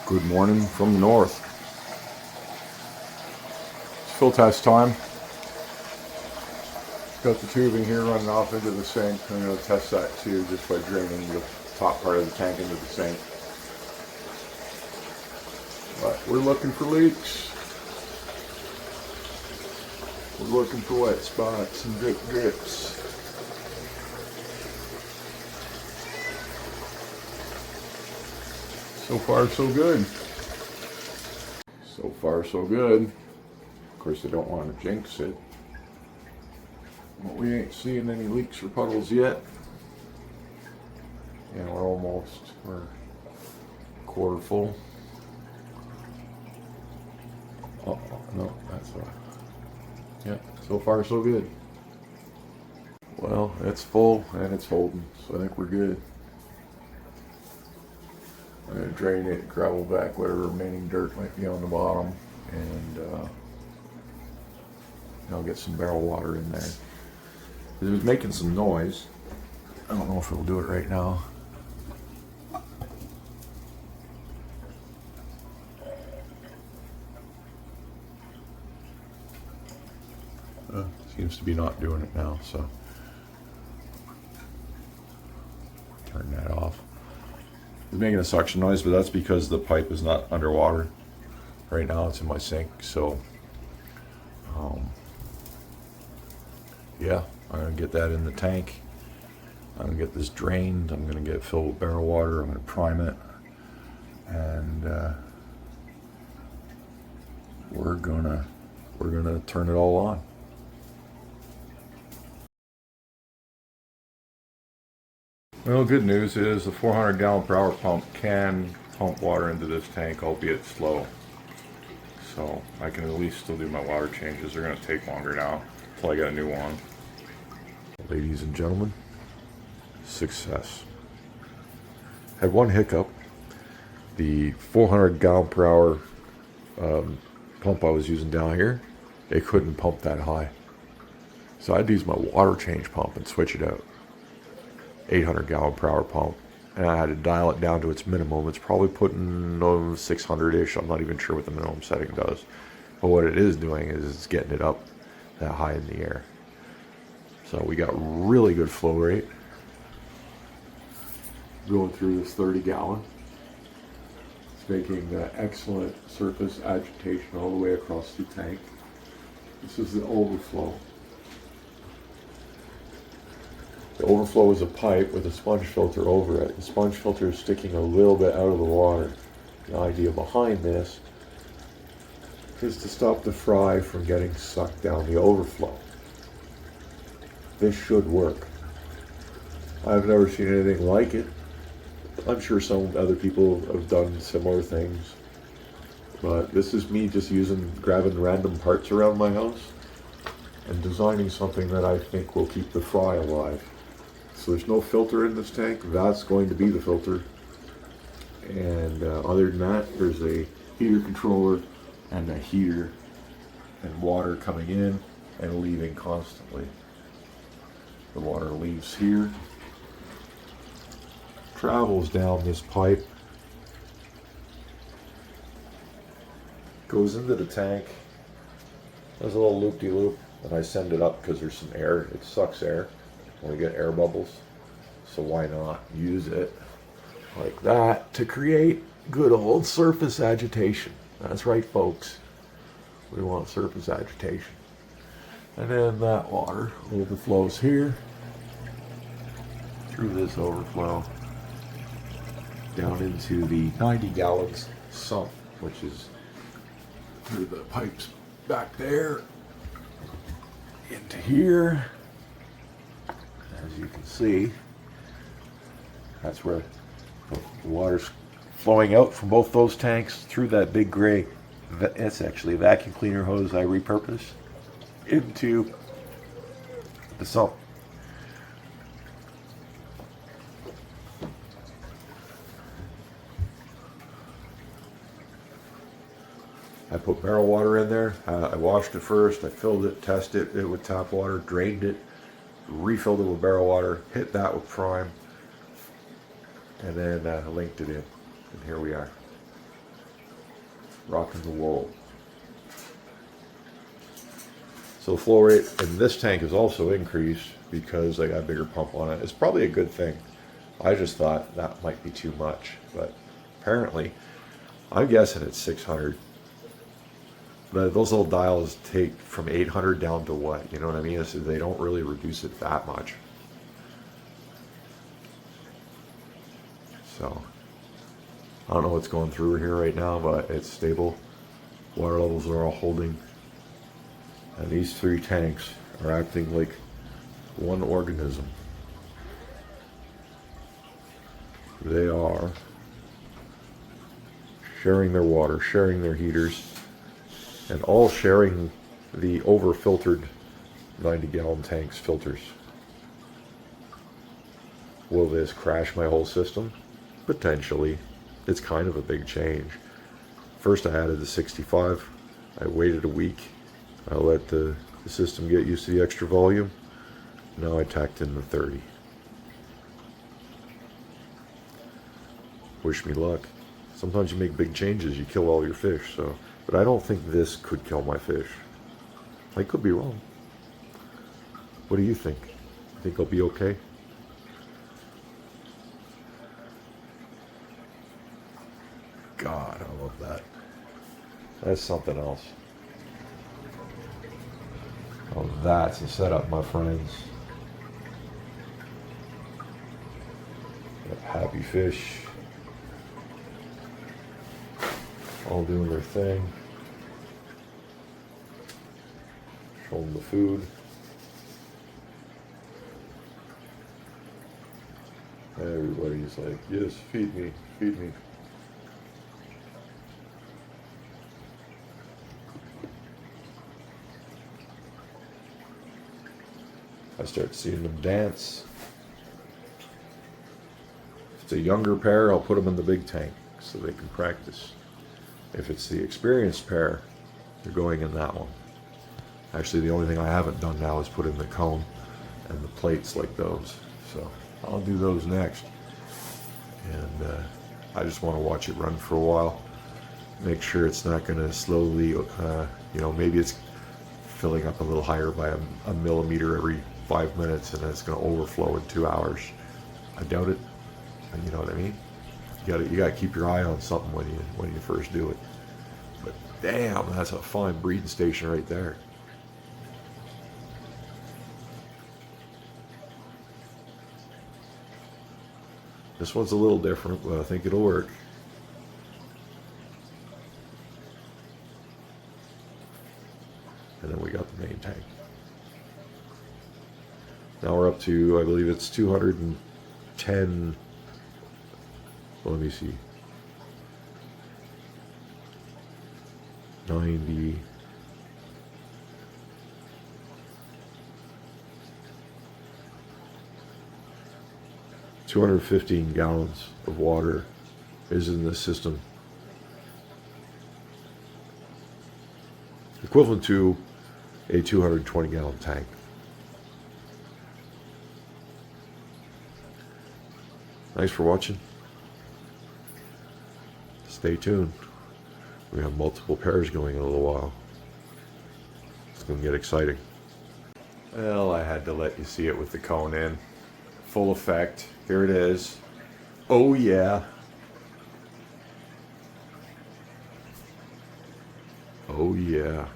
Good morning from the north. It's fill test time. Got the tubing here running off into the sink. I'm going to test that too just by draining the top part of the tank into the sink. But we're looking for leaks. We're looking for wet spots and drips. So far, so good. So far, so good. Of course, I don't want to jinx it. But we ain't seeing any leaks or puddles yet. And we're quarter full. Oh, no, that's yeah, so far, so good. Well, it's full and it's holding, so I think we're good. I'm going to drain it, gravel back whatever remaining dirt might be on the bottom, and I'll get some barrel water in there. It was making some noise. I don't know if it'll do it right now. Seems to be not doing it now, so turn that off. It's making a suction noise, but that's because the pipe is not underwater. Right now it's in my sink, so yeah, I'm gonna get that in the tank. I'm gonna get this drained. I'm gonna get it filled with barrel water. I'm gonna prime it, and we're gonna turn it all on. Well, good news is the 400 gallon per hour pump can pump water into this tank, albeit slow. So I can at least still do my water changes. They're going to take longer now until I get a new one. Ladies and gentlemen, success. Had one hiccup. The 400 gallon per hour pump I was using down here, it couldn't pump that high. So I had to use my water change pump and switch it out. 800 gallon per hour pump, and I had to dial it down to its minimum. It's probably putting 600-ish. I'm not even sure what the minimum setting does, but what it is doing is it's getting it up that high in the air. So we got really good flow rate going through this 30 gallon. It's making excellent surface agitation all the way across the tank. This is the overflow. The overflow is a pipe with a sponge filter over it. The sponge filter is sticking a little bit out of the water. The idea behind this is to stop the fry from getting sucked down the overflow. This should work. I've never seen anything like it. I'm sure some other people have done similar things. But this is me just grabbing random parts around my house and designing something that I think will keep the fry alive. So there's no filter in this tank. That's going to be the filter. And other than that, there's a heater controller and a heater and water coming in and leaving constantly. The water leaves here, travels down this pipe, goes into the tank. There's a little loop-de-loop, and I send it up because there's some air. It sucks air. We get air bubbles, so why not use it like that to create good old surface agitation. That's right, folks, we want surface agitation. And then that water overflows here through this overflow down into the 90 gallons sump, which is through the pipes back there into here. As you can see, that's where the water's flowing out from both those tanks through that big gray, it's actually a vacuum cleaner hose I repurposed, into the sump. I put barrel water in there. I washed it first, I filled it, tested it with tap water, drained it, refilled it with barrel water, hit that with prime, and then linked it in. And here we are. rocking the wool. So the flow rate in this tank has also increased because I got a bigger pump on it. It's probably a good thing. I just thought that might be too much, but apparently, I'm guessing it's 600. But those little dials take from 800 down to what? You know what I mean? So they don't really reduce it that much. So, I don't know what's going through here right now, but it's stable. Water levels are all holding. And these three tanks are acting like one organism. They are sharing their water, sharing their heaters, and all sharing the over-filtered 90-gallon tanks filters. Will this crash my whole system? Potentially. It's kind of a big change. First I added the 65. I waited a week. I let the system get used to the extra volume. Now I tacked in the 30. Wish me luck. Sometimes you make big changes, you kill all your fish. So, but I don't think this could kill my fish. I could be wrong. What do you think? You think I'll be okay? God, I love that. That's something else. Oh, that's a setup, my friends. Happy fish. All doing their thing. Show them the food. Everybody's like, yes, feed me, feed me. I start seeing them dance. If it's a younger pair, I'll put them in the big tank so they can practice. If it's the experienced pair, they're going in that one. Actually, the only thing I haven't done now is put in the cone and the plates like those. So I'll do those next. And I just want to watch it run for a while. Make sure it's not going to slowly, you know, maybe it's filling up a little higher by a millimeter every 5 minutes, and then it's going to overflow in 2 hours. I doubt it. You know what I mean? You got to keep your eye on something when you first do it. But damn, that's a fine breeding station right there. This one's a little different, but I think it'll work. And then we got the main tank. Now we're up to, I believe it's 210. Well, let me see. 90. $215 gallons of water is in this system. Equivalent to a 220 gallon tank. Thanks for watching. Stay tuned. We have multiple pairs going in a little while. It's going to get exciting. Well, I had to let you see it with the cone in. Full effect. Here it is. Oh yeah. Oh yeah.